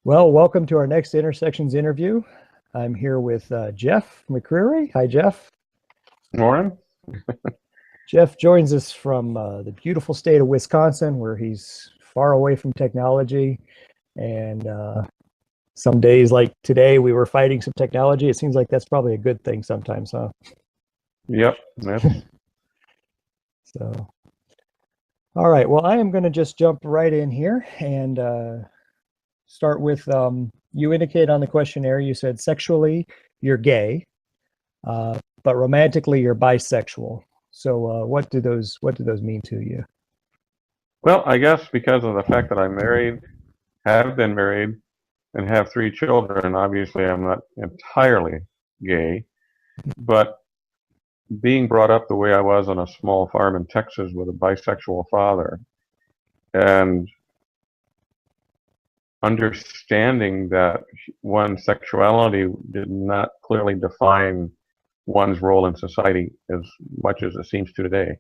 Well, welcome to our next Intersections interview. I'm here with Jeff McCreary. Hi, Jeff. Morning. Jeff joins us from the beautiful state of Wisconsin, where he's far away from technology. And some days, like today, we were fighting some technology. It seems like that's probably a good thing sometimes, huh? Yep, that's So, all right. Well, I am going to just jump right in here and start with you indicate on the questionnaire, you said sexually you're gay. But romantically you're bisexual. So what do those mean to you? well, I guess because of the fact that I'm married, have been married, and have three children, obviously I'm not entirely gay, but being brought up the way I was on a small farm in Texas with a bisexual father and understanding that one's sexuality did not clearly define one's role in society as much as it seems to today.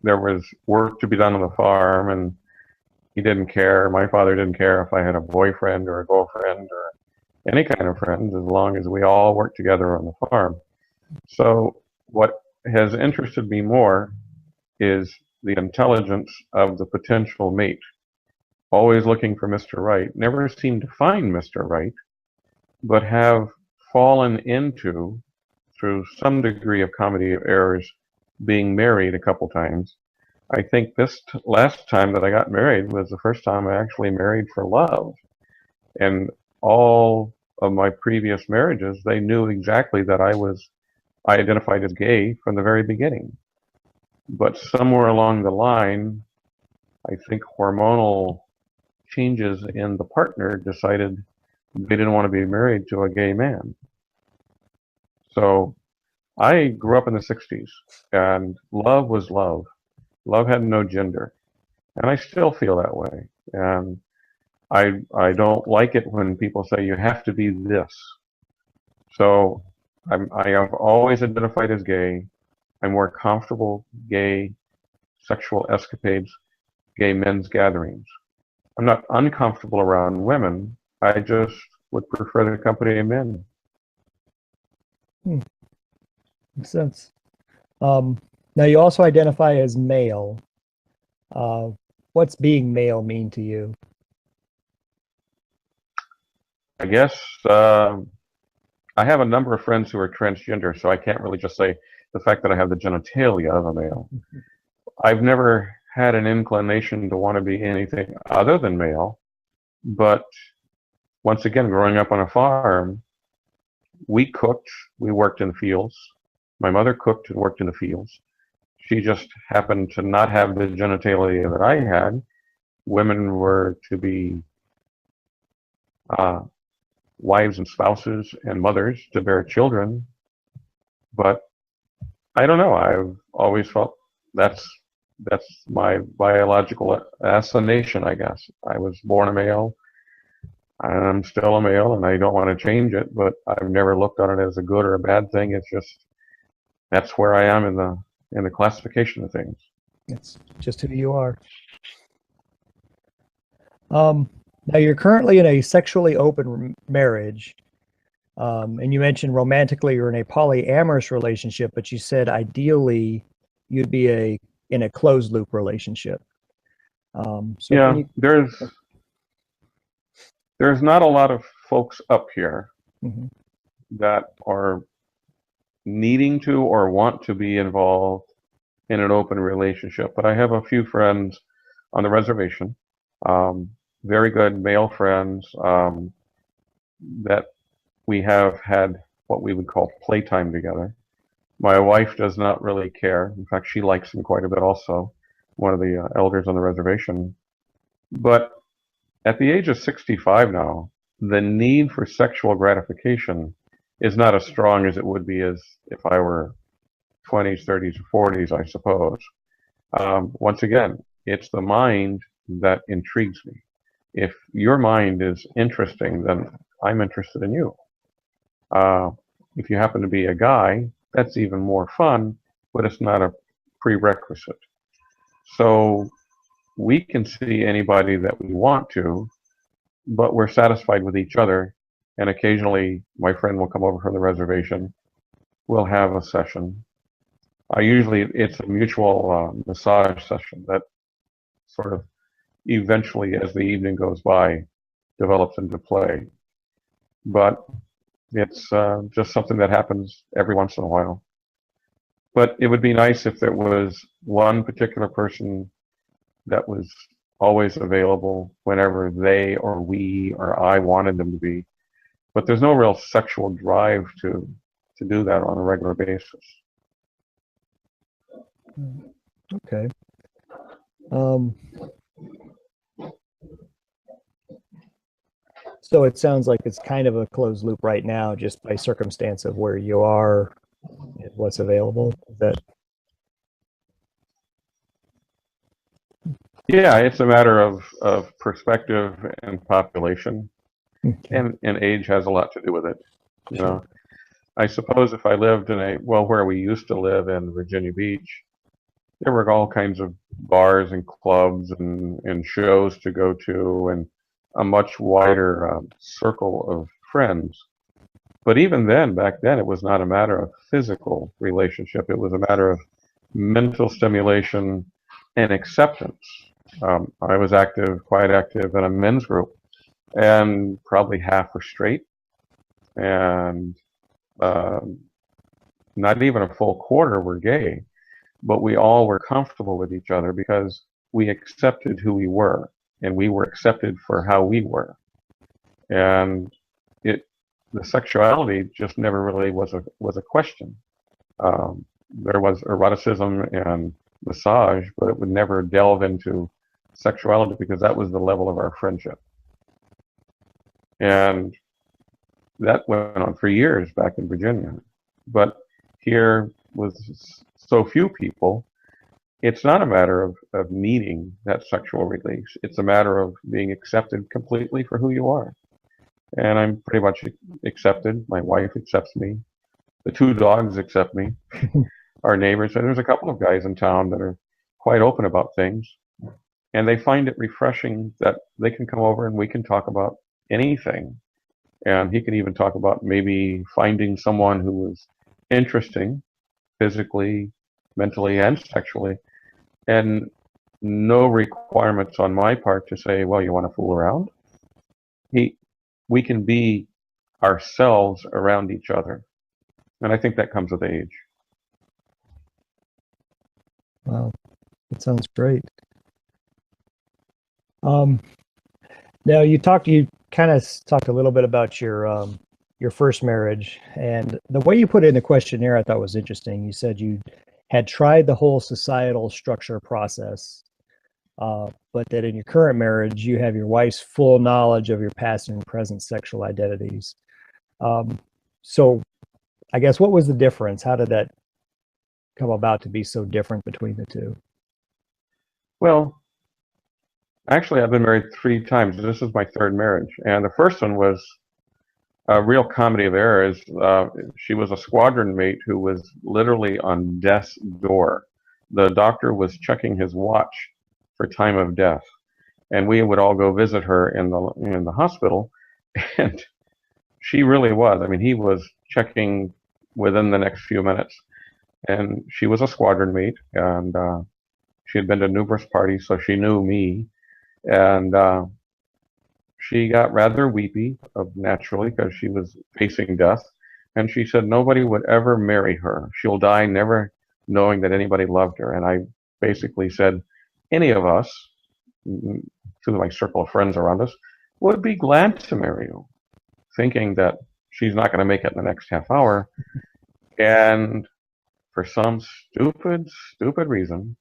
There was work to be done on the farm, and he didn't care. My father didn't care if I had a boyfriend or a girlfriend or any kind of friends, as long as we all worked together on the farm. So what has interested me more is the intelligence of the potential mate. Always looking for Mr. Right. Never seemed to find Mr. Right, but have fallen into, through some degree of comedy of errors, being married a couple times. I think this last time that I got married was the first time I actually married for love. And all of my previous marriages, they knew exactly that I identified as gay from the very beginning. But somewhere along the line, I think hormonal changes in the partner decided they didn't want to be married to a gay man. So I grew up in the 60s, and love was love. Love had no gender. And I still feel that way. And I don't like it when people say you have to be this. So I have always identified as gay. I'm more comfortable gay sexual escapades, gay men's gatherings. I'm not uncomfortable around women. I just would prefer the company of men. Hmm, makes sense. Um, Now you also identify as male. Uh, what's being male mean to you? I guess I have a number of friends who are transgender, so I can't really just say the fact that I have the genitalia of a male. I've never had an inclination to want to be anything other than male, but once again, growing up on a farm, we cooked, we worked in the fields. My mother cooked and worked in the fields. She just happened to not have the genitalia that I had. Women were to be uh, wives and spouses and mothers to bear children, but I don't know. I've always felt that's that's my biological assignation, I guess. I was born a male. I'm still a male, and I don't want to change it. But I've never looked on it as a good or a bad thing. It's just that's where I am in the classification of things. It's just who you are. Um, Now you're currently in a sexually open marriage. And you mentioned romantically you're in a polyamorous relationship, but you said ideally you'd be in a closed loop relationship. So can Yeah, you? there's not a lot of folks up here Mhm. that are needing to or want to be involved in an open relationship. But I have a few friends on the reservation, um, very good male friends that we have had what we would call playtime together. My wife does not really care. In fact, she likes him quite a bit also, one of the elders on the reservation. But at the age of 65 now, the need for sexual gratification is not as strong as it would be as if I were 20s, 30s, or 40s, I suppose. Once again, it's the mind that intrigues me. If your mind is interesting, then I'm interested in you. Uh, if you happen to be a guy, that's even more fun, but it's not a prerequisite. So we can see anybody that we want to, but we're satisfied with each other. And occasionally my friend will come over from the reservation. We'll have a session. Usually it's a mutual massage session that sort of eventually, as the evening goes by, develops into play. But it's just something that happens every once in a while. But it would be nice if there was one particular person that was always available whenever they or we or I wanted them to be. But there's no real sexual drive to do that on a regular basis. Okay. So it sounds like it's kind of a closed loop right now, just by circumstance of where you are and what's available. Is that? Yeah, it's a matter of perspective and population, Okay. and age has a lot to do with it. You Sure. know, I suppose if I lived in where we used to live in Virginia Beach, there were all kinds of bars and clubs and shows to go to, and a much wider circle of friends. But even then, back then, it was not a matter of physical relationship. It was a matter of mental stimulation and acceptance. I was quite active in a men's group, and probably half were straight, and um, not even a full quarter were gay. But we all were comfortable with each other because we accepted who we were, and we were accepted for how we were. And the sexuality just never really was a question. There was eroticism and massage, but it would never delve into sexuality because that was the level of our friendship. And that went on for years back in Virginia. But here, with so few people, it's not a matter of needing that sexual release. It's a matter of being accepted completely for who you are. And I'm pretty much accepted. My wife accepts me. The two dogs accept me. Our neighbors, and there's a couple of guys in town that are quite open about things. And they find it refreshing that they can come over and we can talk about anything. And he can even talk about maybe finding someone who was interesting physically, mentally, and sexually, and no requirements on my part to say, well, you want to fool around? We can be ourselves around each other. And I think that comes with age. Wow, that sounds great. Now you kind of talked a little bit about your first marriage, and the way you put it in the questionnaire I thought was interesting. You said you had tried the whole societal structure process, but that in your current marriage you have your wife's full knowledge of your past and present sexual identities. So I guess what was the difference? How did that come about to be so different between the two? Well, actually, I've been married 3 times. This is my third marriage. And the first one was a real comedy of errors. She was a squadron mate who was literally on death's door. The doctor was checking his watch for time of death. And we would all go visit her in the hospital. And she really was. I mean, he was checking within the next few minutes. And she was a squadron mate, and she had been to numerous parties, so she knew me. And she got rather weepy, naturally, because she was facing death. And she said nobody would ever marry her. She'll die never knowing that anybody loved her. And I basically said, any of us, through my circle of friends around us, would be glad to marry you, thinking that she's not going to make it in the next half hour. And for some stupid, stupid reason,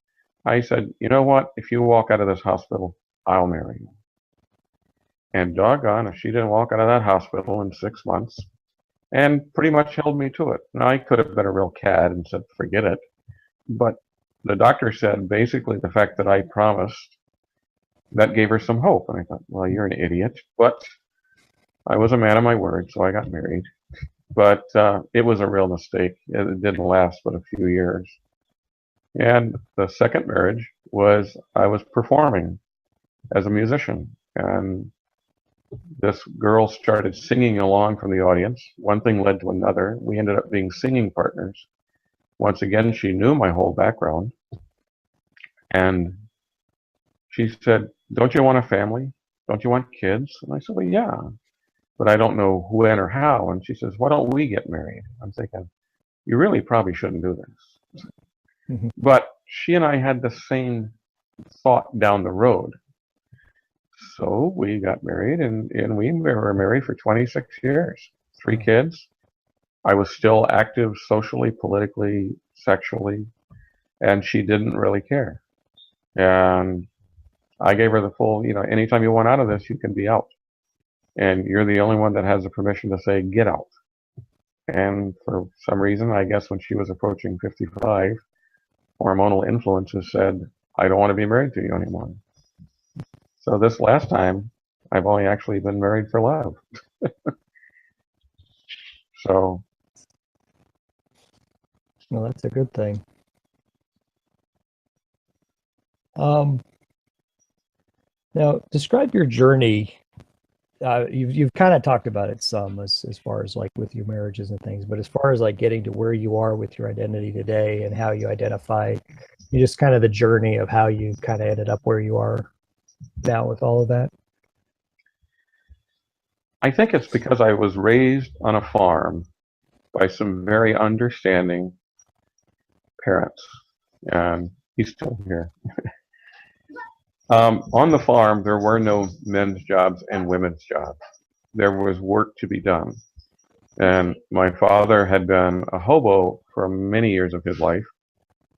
I said, you know what? If you walk out of this hospital, I'll marry you. And doggone, if she didn't walk out of that hospital in 6 months, and pretty much held me to it. Now, I could have been a real cad and said, forget it. But the doctor said basically the fact that I promised, that gave her some hope. And I thought, well, you're an idiot. But I was a man of my word, so I got married. But it was a real mistake. It didn't last but a few years. And the second marriage was I was performing as a musician. And This girl started singing along from the audience. One thing led to another. We ended up being singing partners. Once again, she knew my whole background. And she said, "Don't you want a family? Don't you want kids?" And I said, "Well, yeah, but I don't know when or how." And she says, "Why don't we get married?" I'm thinking, you really probably shouldn't do this. Mhm. But she and I had the same thought down the road. So we got married, and we were married for 26 years, 3 kids. I was still active socially, politically, sexually, and she didn't really care. And I gave her the full, anytime you want out of this, you can be out. And you're the only one that has the permission to say, get out. And for some reason, I guess when she was approaching 55, hormonal influences said, I don't want to be married to you anymore. So this last time, I've only actually been married for love. So, Well, that's a good thing. Um, Now, describe your journey. You've kind of talked about it some as far as like with your marriages and things, but as far as like getting to where you are with your identity today and how you identify, you just kind of the journey of how you kind of ended up where you are now with all of that. I think it's because I was raised on a farm by some very understanding parents, and he's still here. On the farm, there were no men's jobs and women's jobs. There was work to be done. And my father had been a hobo for many years of his life,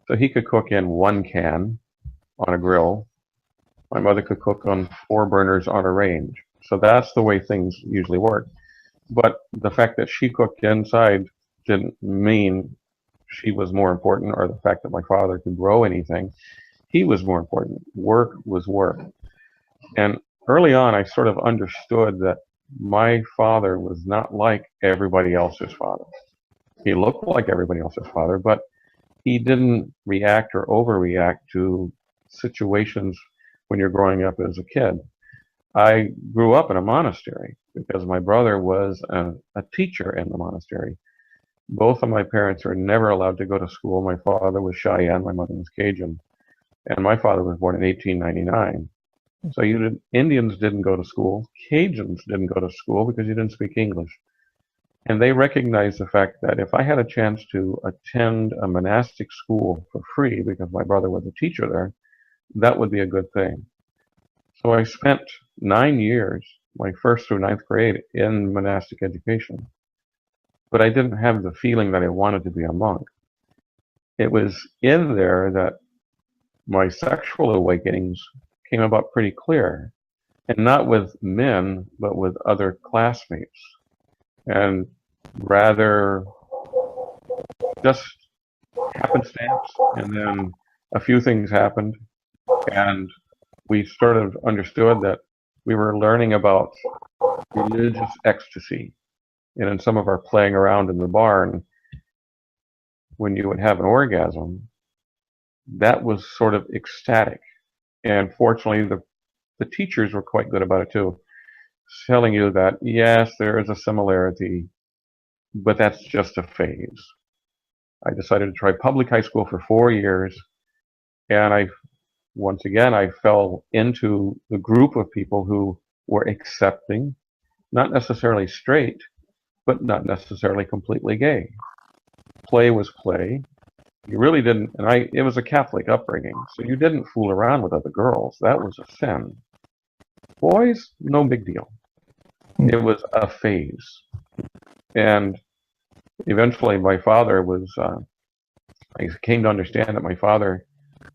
so he could cook in 1 can on a grill. My mother could cook on 4 burners on a range. So that's the way things usually work. But the fact that she cooked inside didn't mean she was more important, or the fact that my father could grow anything. He was more important. Work was work. And early on, I sort of understood that my father was not like everybody else's father. He looked like everybody else's father, but he didn't react or overreact to situations when you're growing up as a kid. I grew up in a monastery because my brother was a teacher in the monastery. Both of my parents were never allowed to go to school. My father was Cheyenne, my mother was Cajun, and my father was born in 1899. So Indians didn't go to school. Cajuns didn't go to school because you didn't speak English. And they recognized the fact that if I had a chance to attend a monastic school for free because my brother was a teacher there, that would be a good thing. So I spent 9 years, my first through ninth grade, in monastic education. But I didn't have the feeling that I wanted to be a monk. It was in there that my sexual awakenings came about pretty clear, and not with men, but with other classmates. And rather just happenstance, and then a few things happened, and we sort of understood that we were learning about religious ecstasy. And in some of our playing around in the barn, when you would have an orgasm, that was sort of ecstatic. And fortunately, the teachers were quite good about it too, telling you that, yes, there is a similarity, but that's just a phase. I decided to try public high school for 4 years, and once again, I fell into the group of people who were accepting, not necessarily straight, but not necessarily completely gay. Play was play. You really didn't, and it was a Catholic upbringing, so you didn't fool around with other girls. That was a sin. Boys, no big deal. It was a phase. And eventually my father I came to understand that my father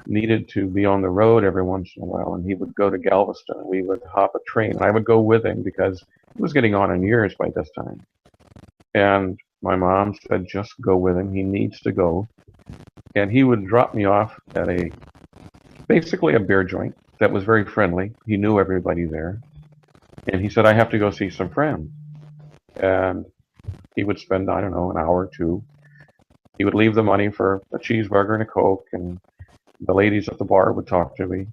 needed to be on the road every once in a while, and he would go to Galveston. We would hop a train, and I would go with him because he was getting on in years by this time. And my mom said, just go with him. He needs to go. And he would drop me off at basically a beer joint that was very friendly. He knew everybody there. And he said, I have to go see some friends. And he would spend, I don't know, an hour or two. He would leave the money for a cheeseburger and a Coke, and the ladies at the bar would talk to me.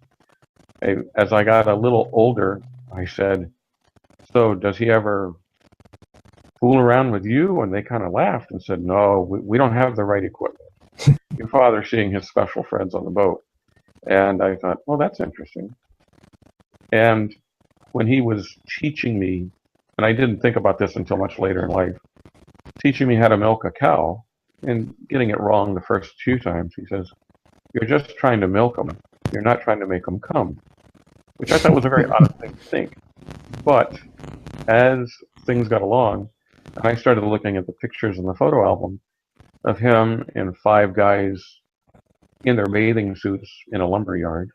As I got a little older, I said, So does he ever fool around with you? And they kind of laughed and said, no, we don't have the right equipment. Your father's seeing his special friends on the boat. And I thought, well, that's interesting. And when he was teaching me, and I didn't think about this until much later in life, teaching me how to milk a cow and getting it wrong the first few times, he says, you're just trying to milk them. You're not trying to make them come, which I thought was a very odd thing to think. But as things got along, and I started looking at the pictures in the photo album of him and 5 guys in their bathing suits in a lumber yard,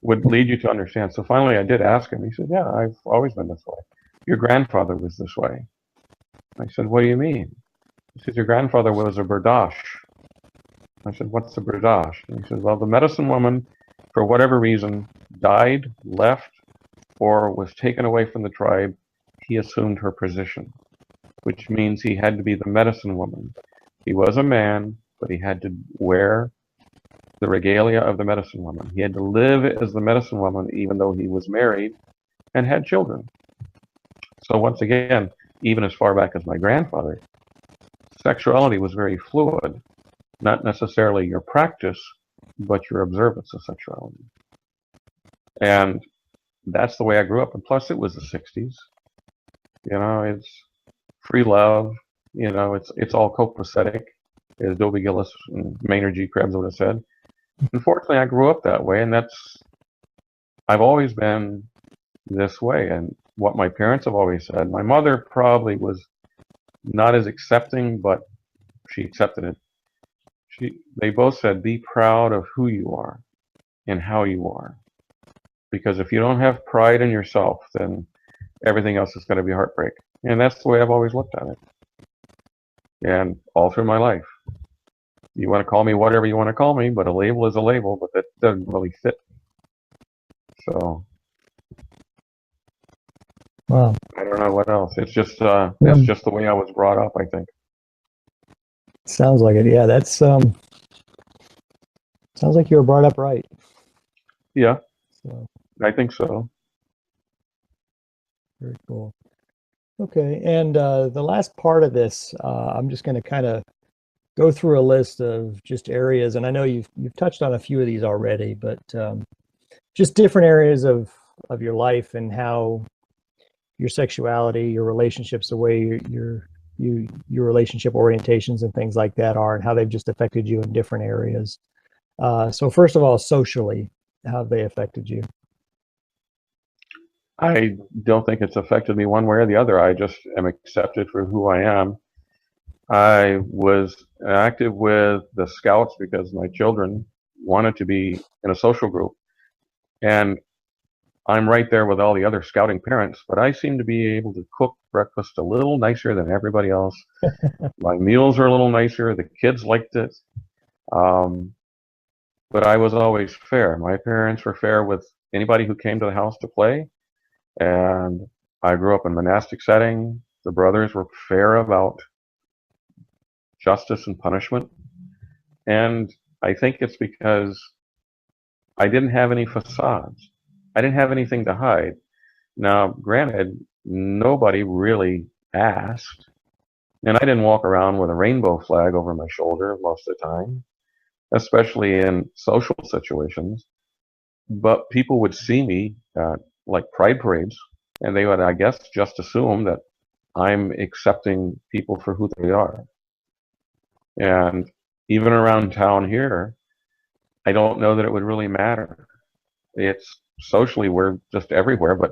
would lead you to understand. So finally I did ask him. He said, yeah, I've always been this way. Your grandfather was this way. I said, what do you mean? He said, your grandfather was a berdache. I said, what's a berdache? And he said, well, the medicine woman, for whatever reason, died, left, or was taken away from the tribe. He assumed her position, which means he had to be the medicine woman. He was a man, but he had to wear the regalia of the medicine woman. He had to live as the medicine woman even though he was married and had children. So once again, even as far back as my grandfather, sexuality was very fluid, not necessarily your practice, but your observance of sexuality. And that's the way I grew up. And plus, it was the 60s. You know, it's free love. You know, it's all copacetic, as Dobie Gillis and Maynard G. Krebs would have said. Unfortunately, I grew up that way, and I've always been this way. And what my parents have always said, my mother probably was not as accepting, but she accepted it. They both said, be proud of who you are and how you are. Because if you don't have pride in yourself, then everything else is going to be heartbreak. And that's the way I've always looked at it. And all through my life. You want to call me whatever you want to call me, but a label is a label, but that doesn't really fit. So, Wow. I don't know what else. It's just the way I was brought up, I think. Sounds like it. Yeah, that's sounds like you were brought up right. Yeah, So I think so. very cool. Okay, and the last part of this, I'm just going to kind of go through a list of just areas, and I know you've touched on a few of these already, but just different areas of your life and how your sexuality, your relationships, the way your relationship orientations and things like that are, and how they've just affected you in different areas. So first of all, socially, how have they affected you? I don't think it's affected me one way or the other. I just am accepted for who I am. I was active with the Scouts because my children wanted to be in a social group. And I'm right there with all the other scouting parents, but I seem to be able to cook breakfast a little nicer than everybody else. My meals are a little nicer. The kids liked it. Um, but I was always fair. My parents were fair with anybody who came to the house to play. And I grew up in a monastic setting. The brothers were fair about justice and punishment. And I think it's because I didn't have any facades. I didn't have anything to hide. Now, granted, nobody really asked, and I didn't walk around with a rainbow flag over my shoulder most of the time, especially in social situations. But people would see me at like pride parades, and they would, I guess, just assume that I'm accepting people for who they are. And even around town here, I don't know that it would really matter. It's socially, we're just everywhere, but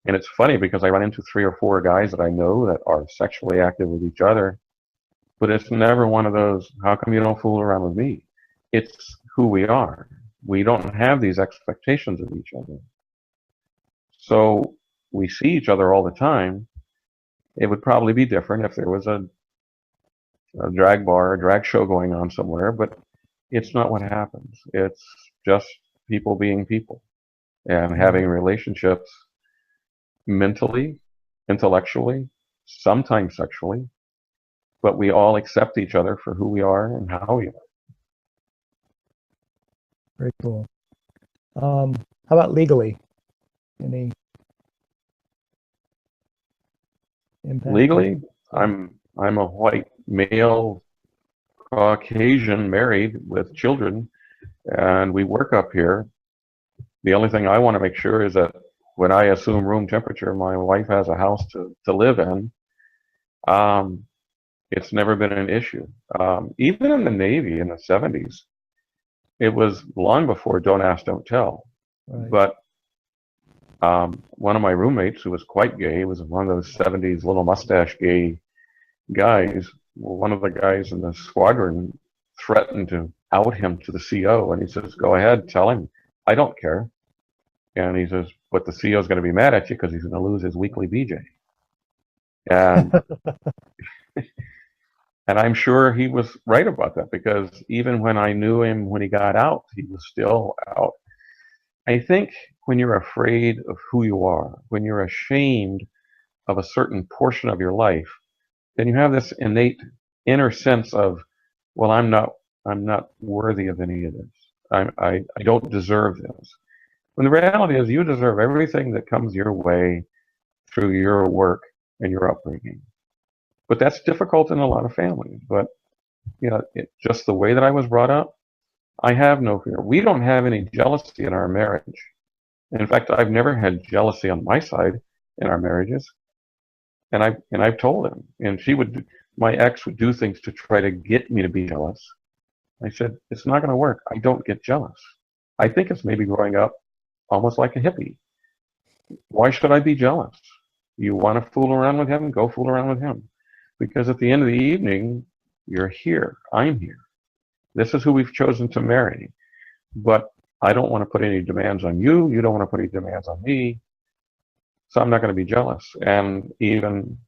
and it's funny because I run into 3 or 4 guys that I know that are sexually active with each other, but it's never one of those, how come you don't fool around with me? It's who we are. We don't have these expectations of each other. So we see each other all the time. It would probably be different if there was a drag bar, a drag show going on somewhere, but it's not what happens. It's just people being people and having relationships mentally, intellectually, sometimes sexually, but we all accept each other for who we are and how we are. Very cool. How about legally? Any impacted? Legally, Yeah. I'm a white male, Caucasian, married with children, and we work up here. The only thing I want to make sure is that when I assume room temperature, my wife has a house to live in. Um, it's never been an issue. Even in the Navy in the 70s, it was long before Don't Ask, Don't Tell. Right. But one of my roommates, who was quite gay, was one of those 70s little mustache gay guys. Well, one of the guys in the squadron threatened to out him to the CO, and he says, "Go ahead, tell him. I don't care." And he says, "But the CO is going to be mad at you because he's going to lose his weekly BJ." And and I'm sure he was right about that, because even when I knew him when he got out, he was still out. I think when you're afraid of who you are, when you're ashamed of a certain portion of your life, then you have this innate inner sense of, well, I'm not worthy of any of this. I don't deserve this. When the reality is, you deserve everything that comes your way through your work and your upbringing. But that's difficult in a lot of families. But just the way that I was brought up, I have no fear. We don't have any jealousy in our marriage. In fact, I've never had jealousy on my side in our marriages. And I've told him, and my ex would do things to try to get me to be jealous. I said, it's not going to work. I don't get jealous. I think it's maybe growing up almost like a hippie. Why should I be jealous? You want to fool around with him? Go fool around with him. Because at the end of the evening, you're here. I'm here. This is who we've chosen to marry. But I don't want to put any demands on you. You don't want to put any demands on me. So I'm not going to be jealous. And even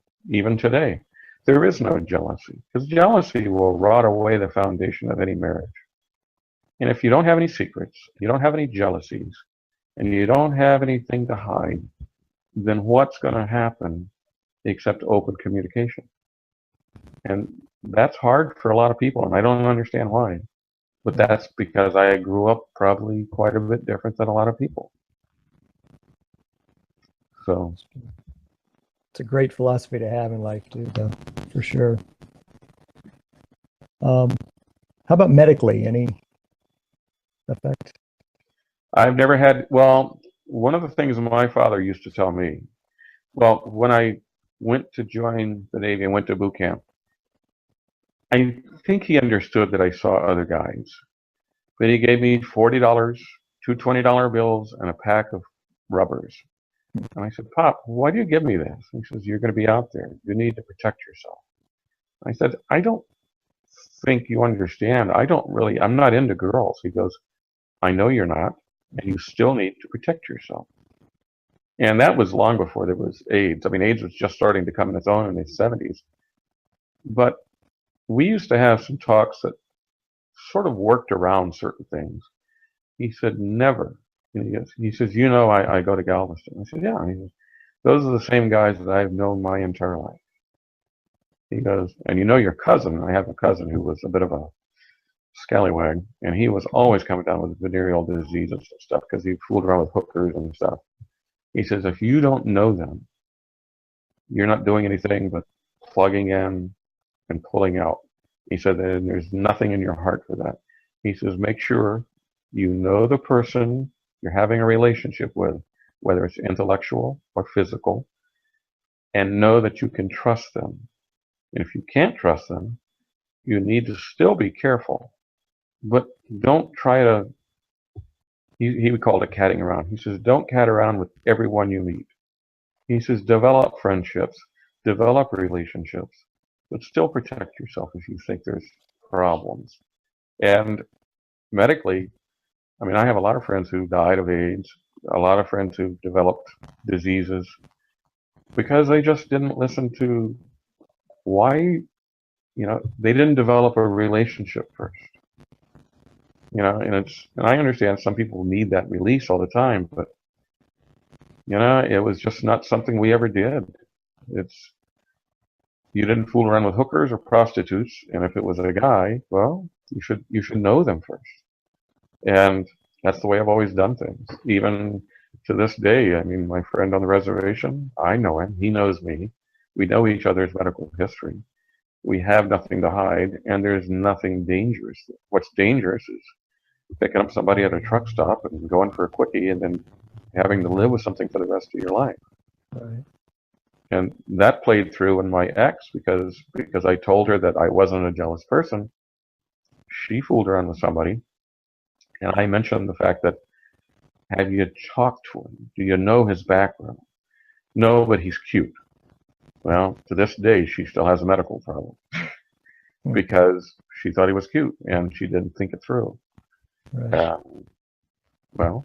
today, there is no jealousy, because jealousy will rot away the foundation of any marriage. And if you don't have any secrets, you don't have any jealousies, and you don't have anything to hide, then what's going to happen except open communication? And that's hard for a lot of people, and I don't understand why. But that's because I grew up probably quite a bit different than a lot of people. So It's a great philosophy to have in life too, though, for sure. How about medically? Any effect? I've never had, well, one of the things my father used to tell me, well, when I went to join the Navy and went to boot camp, I think he understood that I saw other guys. But he gave me $40, two $20 bills, and a pack of rubbers. And I said, "Pop, why do you give me this?" He says, "You're going to be out there. You need to protect yourself." I said, "I don't think you understand. I'm not into girls." He goes, "I know you're not, and you still need to protect yourself." And that was long before there was AIDS. I mean, AIDS was just starting to come in its own in the 70s. But we used to have some talks that sort of worked around certain things. He said, "Never." He says, I go to Galveston." I said, "Yeah." He says, "Those are the same guys that I've known my entire life." He goes, "And your cousin." I have a cousin who was a bit of a scallywag, and he was always coming down with venereal diseases and stuff because he fooled around with hookers and stuff. He says, "If you don't know them, you're not doing anything but plugging in and pulling out." He said, "And there's nothing in your heart for that." He says, "Make sure you know the person you're having a relationship with, whether it's intellectual or physical, and know that you can trust them. And if you can't trust them, you need to still be careful, but don't try to," he called it catting around. He says, "Don't cat around with everyone you meet." He says, "Develop friendships, develop relationships, but still protect yourself if you think there's problems." And medically, I mean, I have a lot of friends who died of AIDS, a lot of friends who developed diseases because they just didn't listen to why, they didn't develop a relationship first. And I understand some people need that release all the time, but it was just not something we ever did. It's You didn't fool around with hookers or prostitutes, and if it was a guy, well, you should know them first. And that's the way I've always done things. Even to this day, I mean, my friend on the reservation, I know him, he knows me. We know each other's medical history. We have nothing to hide, and there's nothing dangerous. What's dangerous is picking up somebody at a truck stop and going for a quickie and then having to live with something for the rest of your life. Right. And that played through in my ex because I told her that I wasn't a jealous person. She fooled around with somebody, and I mentioned the fact that, have you talked to him? Do you know his background? No, but he's cute. Well, to this day, she still has a medical problem because she thought he was cute and she didn't think it through. Right. Well,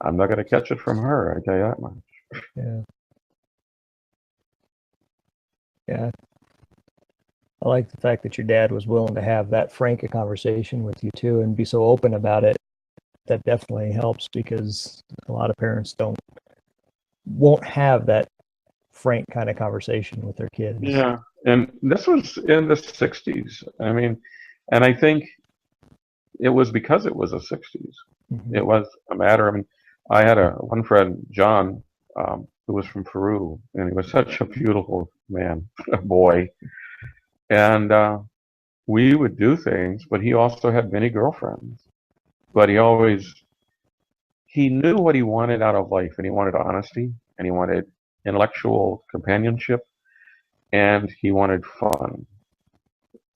I'm not going to catch it from her, I tell you that much. Yeah. Yeah. I like the fact that your dad was willing to have that frank a conversation with you too and be so open about it. That definitely helps because a lot of parents won't have that frank kind of conversation with their kids. Yeah, and this was in the 60s. I mean, and I think it was because it was the 60s. Mm-hmm. It was a matter, I mean, I had one friend, John, who was from Peru, and he was such a beautiful man, a boy. And we would do things, but he also had many girlfriends. But he knew what he wanted out of life, and he wanted honesty, and he wanted intellectual companionship, and he wanted fun.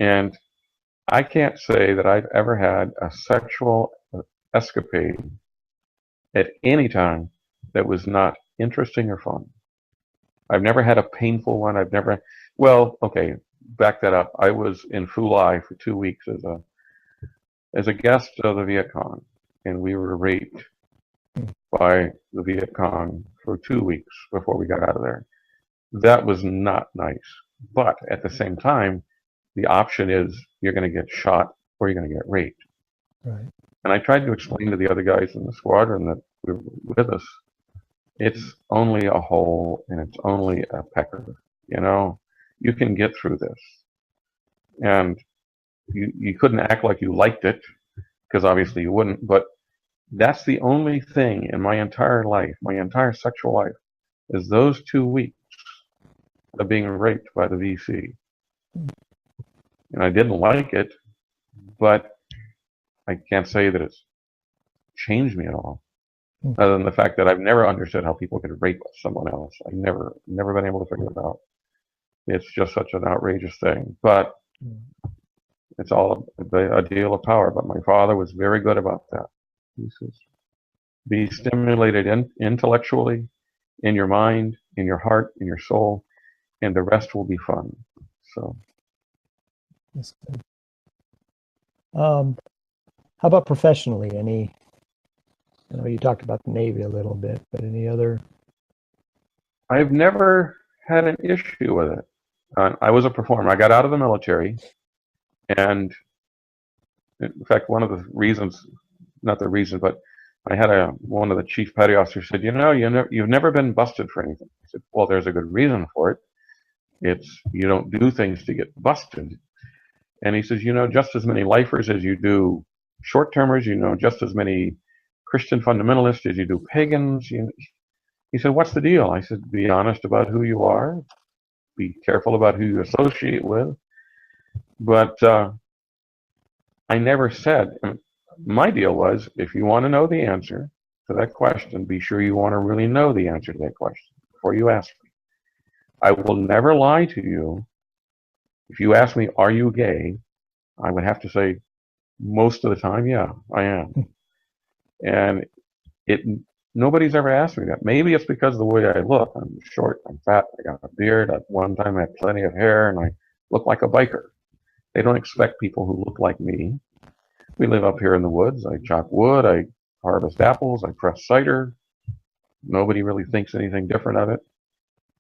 And I can't say that I've ever had a sexual escapade at any time that was not interesting or fun. I've never had a painful one. Well, okay, back that up. I was in Fulai for 2 weeks as a guest of the Viet Cong, and we were raped by the Viet Cong for 2 weeks before we got out of there. That was not nice. But at the same time, the option is you're going to get shot or you're going to get raped. Right. And I tried to explain to the other guys in the squadron that were with us, it's only a hole and it's only a pecker. You know, you can get through this. And you couldn't act like you liked it, because obviously you wouldn't, but that's the only thing in my entire life, my entire sexual life, is those 2 weeks of being raped by the VC. And I didn't like it, but I can't say that it's changed me at all. Other than the fact that I've never understood how people could rape someone else. I've never been able to figure it out. It's just such an outrageous thing. But it's all a deal of power. But my father was very good about that. He says, be stimulated intellectually, in your mind, in your heart, in your soul, and the rest will be fun. So. That's good. How about professionally? I know you talked about the Navy a little bit, but any other? I've never had an issue with it. I was a performer. I got out of the military, and in fact, one of the reasons, not the reason, but I had one of the chief petty officers said, you've never been busted for anything. I said, well, there's a good reason for it. It's you don't do things to get busted. And he says, just as many lifers as you do short-termers, just as many Christian fundamentalists as you do pagans. He said, what's the deal? I said, be honest about who you are. Be careful about who you associate with. But I never said, my deal was, if you want to know the answer to that question, be sure you want to really know the answer to that question before you ask me. I will never lie to you. If you ask me, are you gay? I would have to say, most of the time, yeah, I am. And nobody's ever asked me that. Maybe it's because of the way I look. I'm short, I'm fat, I got a beard. At one time I had plenty of hair, and I look like a biker. They don't expect people who look like me. We live up here in the woods. I chop wood, I harvest apples, I press cider. Nobody really thinks anything different of it.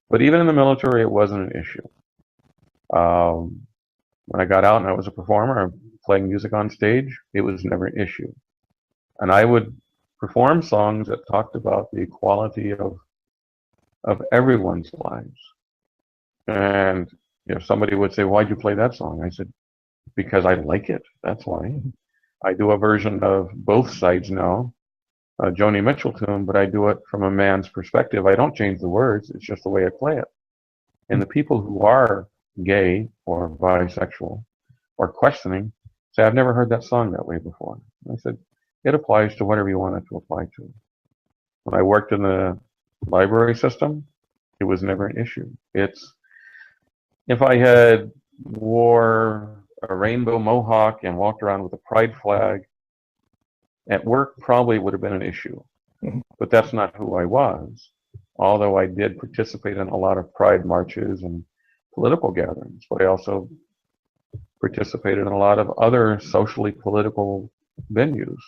But even in the military, it wasn't an issue. When I got out and I was a performer, playing music on stage, it was never an issue. And I would perform songs that talked about the equality of everyone's lives. And somebody would say, why'd you play that song? I said, because I like it. That's why. I do a version of both sides now, a Joni Mitchell tune, but I do it from a man's perspective. I don't change the words. It's just the way I play it. And the people who are gay or bisexual or questioning say, I've never heard that song that way before. And I said, it applies to whatever you want it to apply to. When I worked in the library system, it was never an issue. It's if I had wore a rainbow mohawk and walked around with a pride flag at work, probably would have been an issue. But that's not who I was. Although I did participate in a lot of pride marches and political gatherings, but I also participated in a lot of other socially political venues.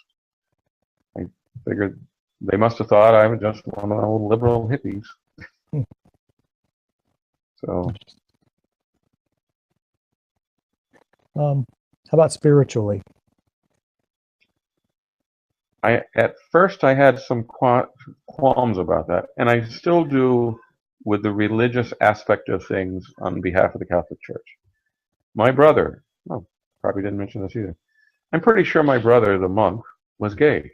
I figured they must have thought I was just one of those liberal hippies. So, How about spiritually? at first I had some qualms about that, and I still do with the religious aspect of things on behalf of the Catholic Church. My brother, oh, probably didn't mention this either. I'm pretty sure my brother, the monk, was gay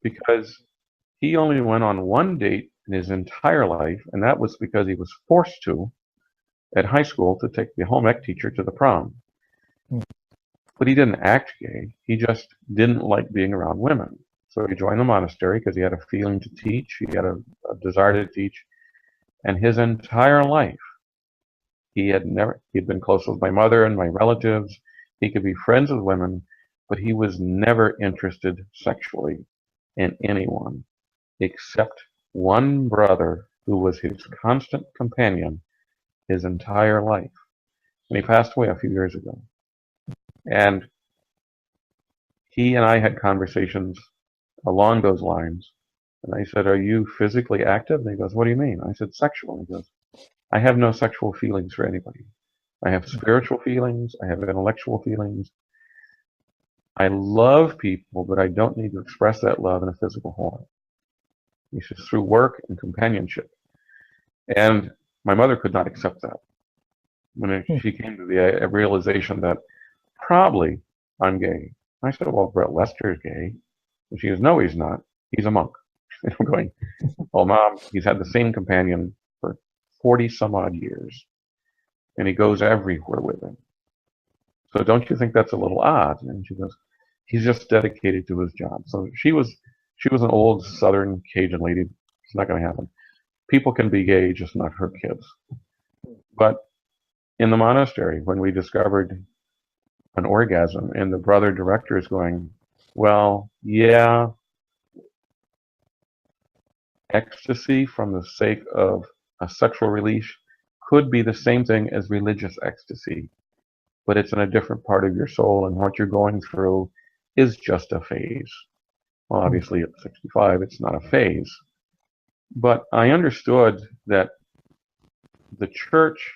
because he only went on one date in his entire life, and that was because he was forced to at high school to take the home ec teacher to the prom. But he didn't act gay. He just didn't like being around women. So he joined the monastery because he had a feeling to teach. He had a desire to teach. And his entire life, he'd been close with my mother and my relatives. He could be friends with women, but he was never interested sexually in anyone except one brother who was his constant companion his entire life. And he passed away a few years ago. And he and I had conversations along those lines. And I said, are you physically active? And he goes, what do you mean? I said, sexual. He goes, I have no sexual feelings for anybody. I have spiritual feelings. I have intellectual feelings. I love people, but I don't need to express that love in a physical form. He says, through work and companionship. And my mother could not accept that. When she came to the realization that probably I'm gay. I said, well, Brett Lester's gay. And she goes, no, he's not. He's a monk. And I'm going, well, Mom, he's had the same companion for 40 some odd years. And he goes everywhere with him. So don't you think that's a little odd? And she goes, he's just dedicated to his job. So she was an old Southern Cajun lady. It's not going to happen. People can be gay, just not her kids. But in the monastery, when we discovered an orgasm, and the brother director is going, well, yeah, ecstasy from the sake of a sexual release could be the same thing as religious ecstasy, but it's in a different part of your soul, and what you're going through is just a phase. Well, obviously at 65, it's not a phase. But I understood that the church,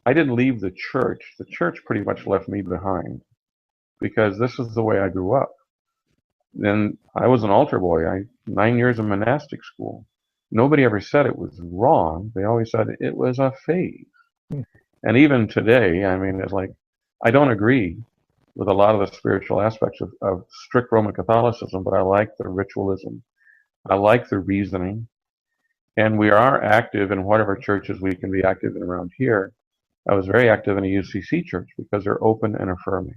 I didn't leave the church. The church pretty much left me behind because this is the way I grew up. Then I was an altar boy. 9 years of monastic school. Nobody ever said it was wrong. They always said it was a phase. And even today, I mean, it's like, I don't agree with a lot of the spiritual aspects of strict Roman Catholicism, but I like the ritualism. I like the reasoning. And we are active in whatever churches we can be active in around here. I was very active in a UCC church because they're open and affirming.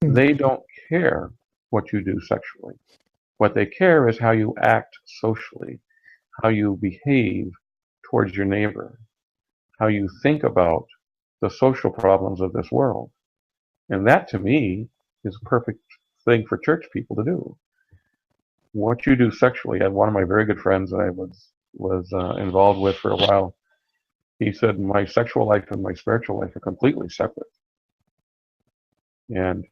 They don't care what you do sexually. What they care is how you act socially, how you behave towards your neighbor, how you think about the social problems of this world. And that, to me, is a perfect thing for church people to do. What you do sexually, I had one of my very good friends that I was involved with for a while. He said, my sexual life and my spiritual life are completely separate. And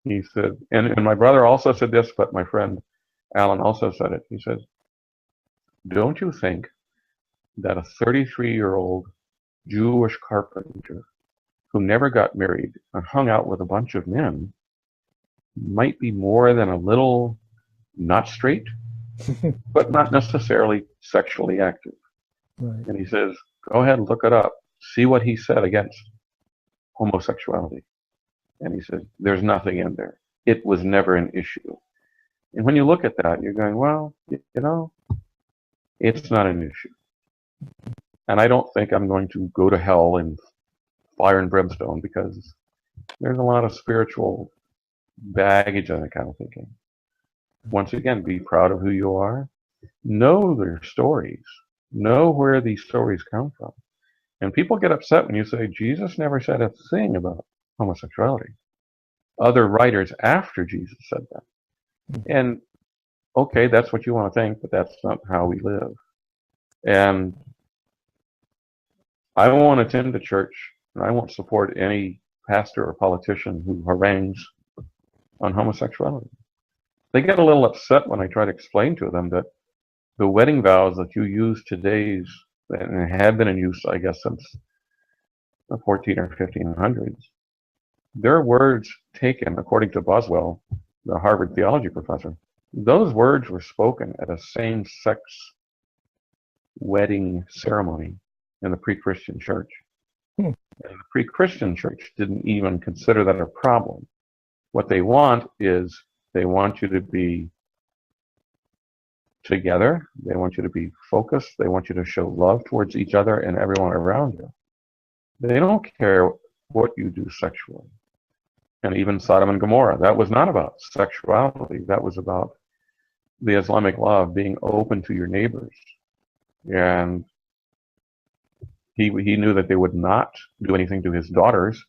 he said, and my brother also said this, but my friend Alan also said it. He said, don't you think that a 33-year-old Jewish carpenter who never got married and hung out with a bunch of men might be more than a little not straight, but not necessarily sexually active? Right. And he says, go ahead and look it up. See what he said against homosexuality. And he said, there's nothing in there. It was never an issue. And when you look at that, you're going, well, you know, it's not an issue. And I don't think I'm going to go to hell in fire and brimstone, because there's a lot of spiritual baggage in that kind of thinking. Once again, be proud of who you are. Know their stories. Know where these stories come from. And people get upset when you say, Jesus never said a thing about homosexuality. Other writers after Jesus said that. And okay, that's what you want to think, but that's not how we live. And I won't attend the church, and I won't support any pastor or politician who harangues on homosexuality. They get a little upset when I try to explain to them that the wedding vows that you use today's, and have been in use, I guess, since the 14 or 1500s, they're words taken, according to Boswell, the Harvard theology professor. Those words were spoken at a same-sex wedding ceremony in the pre-Christian church. And the pre-Christian church didn't even consider that a problem. What they want is, they want you to be together. They want you to be focused. They want you to show love towards each other and everyone around you. They don't care what you do sexually. And even Sodom and Gomorrah, that was not about sexuality. That was about the Islamic law of being open to your neighbors. And he knew that they would not do anything to his daughters,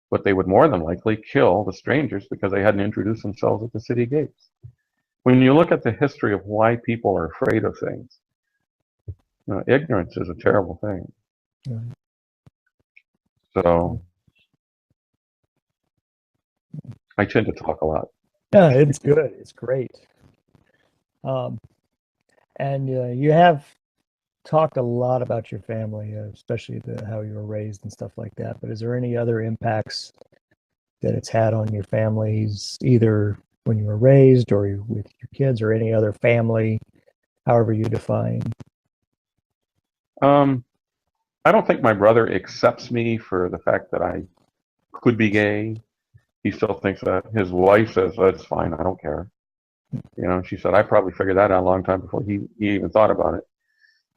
but they would more than likely kill the strangers because they hadn't introduced themselves at the city gates. When you look at the history of why people are afraid of things, ignorance is a terrible thing. Yeah. So I tend to talk a lot. Yeah, it's good. It's great. And you have talked a lot about your family, especially how you were raised and stuff like that. But is there any other impacts that it's had on your families, either when you were raised or with your kids, or any other family, however you define? I don't think my brother accepts me for the fact that I could be gay. He still thinks that. His wife says, that's fine, I don't care. She said, I probably figured that out a long time before he even thought about it.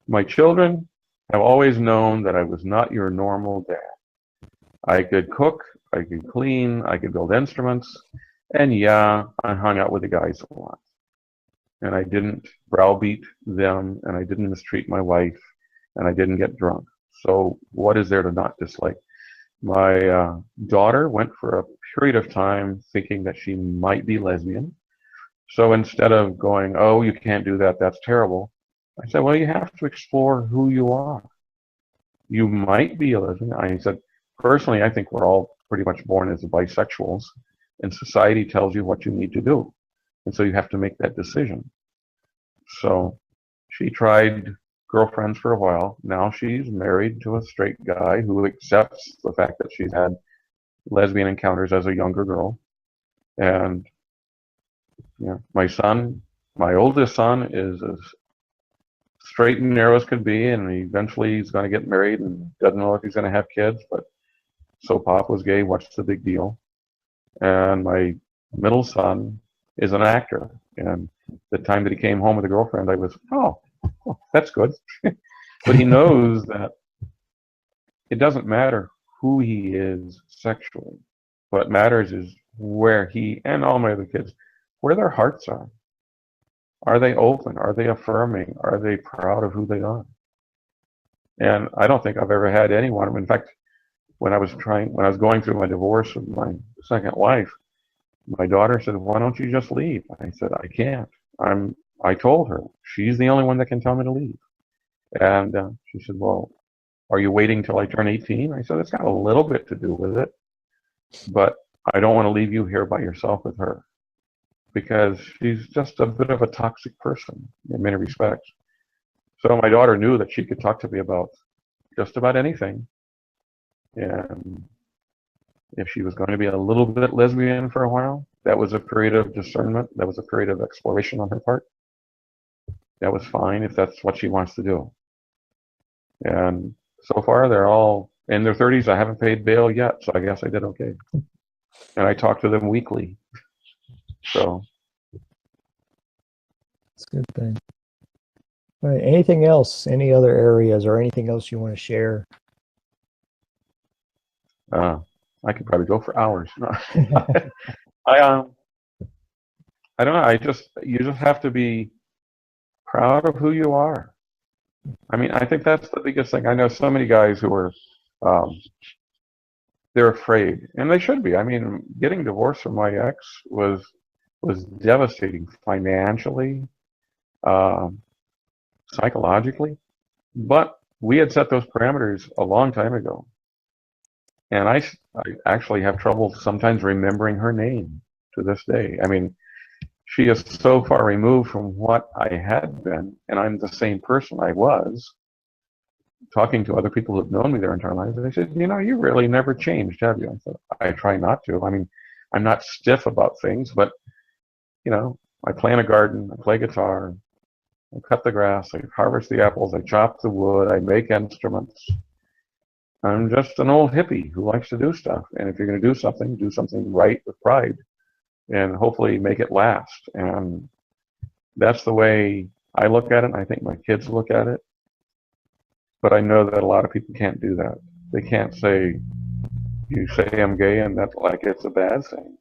My children have always known that I was not your normal dad. I could cook, I could clean, I could build instruments, and yeah, I hung out with the guys a lot. And I didn't browbeat them, and I didn't mistreat my wife, and I didn't get drunk. So what is there to not dislike? My daughter went for a period of time thinking that she might be lesbian. So instead of going, oh, you can't do that, that's terrible, I said, well, you have to explore who you are. You might be a lesbian. I said, personally, I think we're all pretty much born as bisexuals, and society tells you what you need to do. And so you have to make that decision. So she tried girlfriends for a while. Now she's married to a straight guy who accepts the fact that she's had lesbian encounters as a younger girl. And my oldest son is as straight and narrow as could be, and eventually he's going to get married and doesn't know if he's going to have kids, but so Pop was gay, what's the big deal? And my middle son is an actor, and the time that he came home with a girlfriend, I was, oh that's good. But he knows that it doesn't matter who he is sexually. What matters is where he and all my other kids, where their hearts are. Are they open? Are they affirming? Are they proud of who they are? And I don't think I've ever had anyone. In fact, when I was going through my divorce with my second wife, my daughter said, why don't you just leave? I said, I can't. I told her, she's the only one that can tell me to leave. And she said, well, are you waiting till I turn 18? I said, it's got a little bit to do with it, but I don't want to leave you here by yourself with her, because she's just a bit of a toxic person in many respects. So my daughter knew that she could talk to me about just about anything. And if she was going to be a little bit lesbian for a while, that was a period of discernment. That was a period of exploration on her part. That was fine if that's what she wants to do. And so far, they're all in their 30s. I haven't paid bail yet, so I guess I did okay. And I talk to them weekly. So it's a good thing. All right, anything else? Any other areas or anything else you want to share? I could probably go for hours. I I don't know. You just have to be proud of who you are. I mean, I think that's the biggest thing. I know so many guys who are, um, they're afraid, and they should be. I mean, getting divorced from my ex was devastating financially, um, psychologically. But we had set those parameters a long time ago, and I actually have trouble sometimes remembering her name to this day. I mean, she is so far removed from what I had been, and I'm the same person I was. Talking to other people who've known me their entire lives, they said, you really never changed, have you? I said, I try not to. I mean, I'm not stiff about things, but, I plant a garden, I play guitar, I cut the grass, I harvest the apples, I chop the wood, I make instruments. I'm just an old hippie who likes to do stuff. And if you're going to do something right with pride and hopefully make it last. And that's the way I look at it. And I think my kids look at it. But I know that a lot of people can't do that. They can't say, you say I'm gay and that's like it's a bad thing.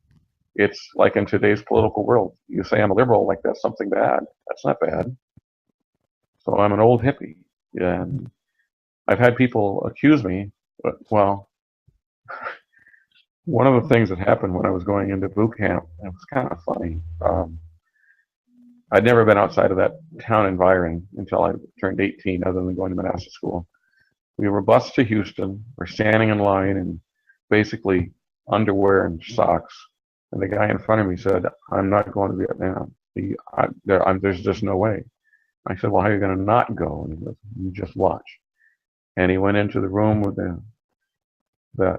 It's like in today's political world. You say I'm a liberal like that's something bad. That's not bad. So I'm an old hippie. And I've had people accuse me, but, well, one of the things that happened when I was going into boot camp, it was kind of funny. I'd never been outside of that town environment until I turned 18, other than going to Manassas school. We were bused to Houston. We're standing in line in basically underwear and socks. And the guy in front of me said, I'm not going to Vietnam. There's just no way. I said, well, how are you going to not go? And he goes, you just watch. And he went into the room with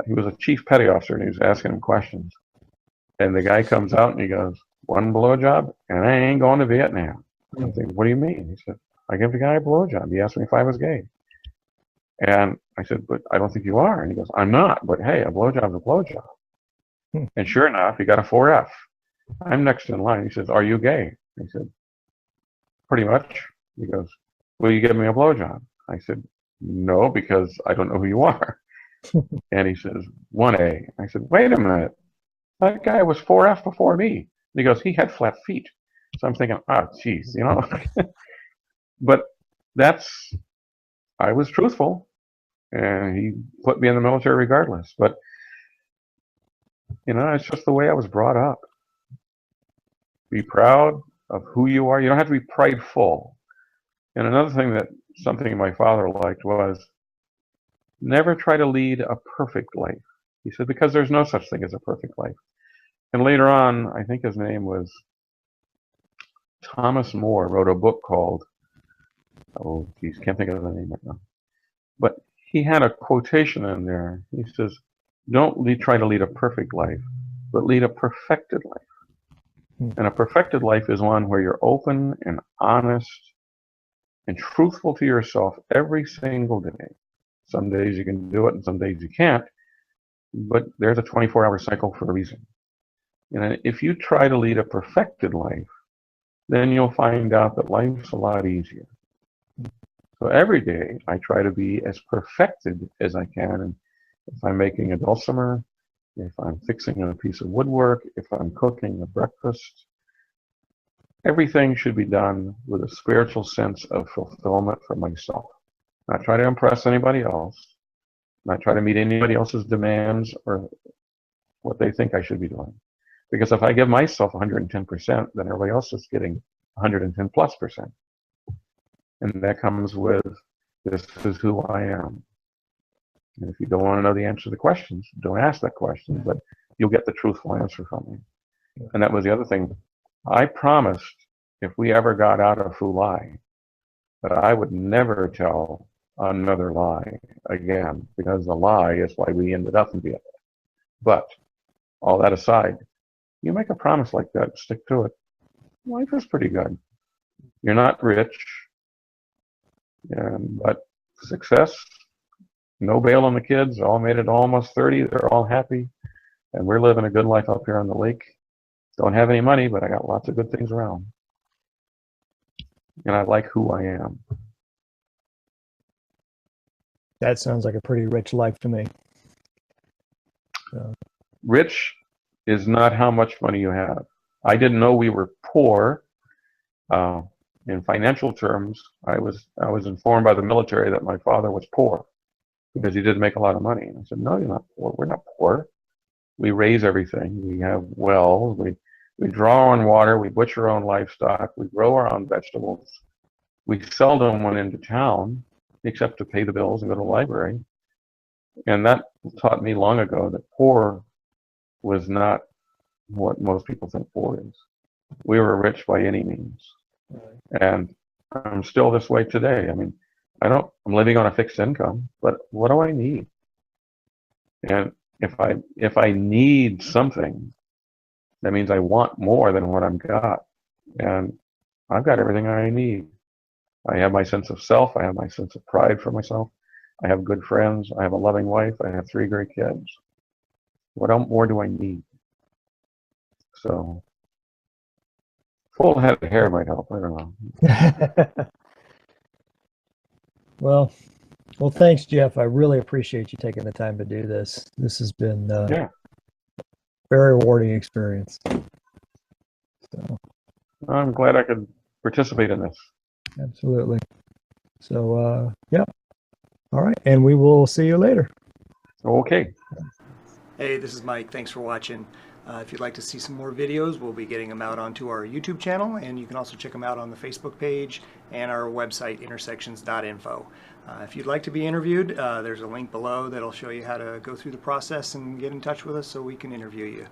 he was a chief petty officer, and he was asking him questions. And the guy comes out and he goes, one blowjob, and I ain't going to Vietnam. I'm thinking, what do you mean? He said, I gave the guy a blowjob. He asked me if I was gay. And I said, but I don't think you are. And he goes, I'm not, but hey, a blowjob's a blowjob. And sure enough, he got a 4F. I'm next in line. He says, are you gay? I said, pretty much. He goes, will you give me a blowjob? I said, no, because I don't know who you are. And he says, 1A. I said, wait a minute. That guy was 4F before me. And he goes, he had flat feet. So I'm thinking, geez, But I was truthful, and he put me in the military regardless. But, it's just the way I was brought up. Be proud of who you are. You don't have to be prideful. And another thing something my father liked was never try to lead a perfect life. He said, because there's no such thing as a perfect life. And later on, I think his name was Thomas More, wrote a book called, can't think of the name right now. But he had a quotation in there. He says, don't try to lead a perfect life, but lead a perfected life. And a perfected life is one where you're open and honest and truthful to yourself every single day. Some days you can do it and some days you can't, but there's a 24-hour cycle for a reason. And if you try to lead a perfected life, then you'll find out that life's a lot easier. So every day I try to be as perfected as I can. And if I'm making a dulcimer, if I'm fixing a piece of woodwork, if I'm cooking a breakfast, everything should be done with a spiritual sense of fulfillment for myself. Not try to impress anybody else, not try to meet anybody else's demands or what they think I should be doing. Because if I give myself 110%, then everybody else is getting 110+%. And that comes with, this is who I am. And if you don't want to know the answer to the questions, don't ask that question, but you'll get the truthful answer from me. And that was the other thing. I promised if we ever got out of Fu Lai that I would never tell another lie again, because the lie is why we ended up in Vietnam. But all that aside, you make a promise like that, stick to it. Life is pretty good. You're not rich, but success, no bail on the kids, all made it almost 30, they're all happy, and we're living a good life up here on the lake. Don't have any money, but I got lots of good things around. and I like who I am. That sounds like a pretty rich life to me. So. Rich is not how much money you have. I didn't know we were poor. In financial terms, I was informed by the military that my father was poor because he didn't make a lot of money. And I said, no, you're not poor. We're not poor. We raise everything. We have wells. We draw our own water. We butcher our own livestock. We grow our own vegetables. We seldom went into town except to pay the bills and go to the library. And that taught me long ago that poor was not what most people think poor is. We were rich by any means. And I'm still this way today. I mean, I'm living on a fixed income, but what do I need? And if I need something, that means I want more than what I've got. And I've got everything I need. I have my sense of self. I have my sense of pride for myself. I have good friends. I have a loving wife. I have 3 great kids. What more do I need? So, full head of hair might help. I don't know. Well, thanks, Jeff. I really appreciate you taking the time to do this. This has been Yeah. very rewarding experience. So, I'm glad I could participate in this. absolutely. So, yeah. All right. And we will see you later. Okay. Hey, this is Mike. Thanks for watching. If you'd like to see some more videos, we'll be getting them out onto our YouTube channel, and you can also check them out on the Facebook page and our website, intersections.info. If you'd like to be interviewed, there's a link below that'll show you how to go through the process and get in touch with us so we can interview you.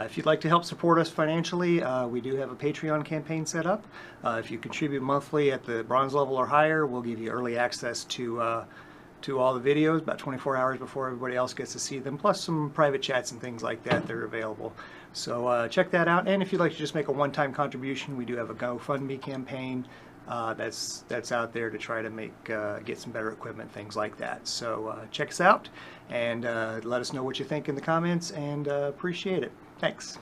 If you'd like to help support us financially, we do have a Patreon campaign set up. If you contribute monthly at the bronze level or higher, we'll give you early access to all the videos about 24 hours before everybody else gets to see them, plus some private chats and things like that. They're available. So check that out. And if you'd like to just make a one-time contribution, we do have a GoFundMe campaign that's out there to try to get some better equipment, things like that. So check us out and let us know what you think in the comments, and appreciate it. Thanks.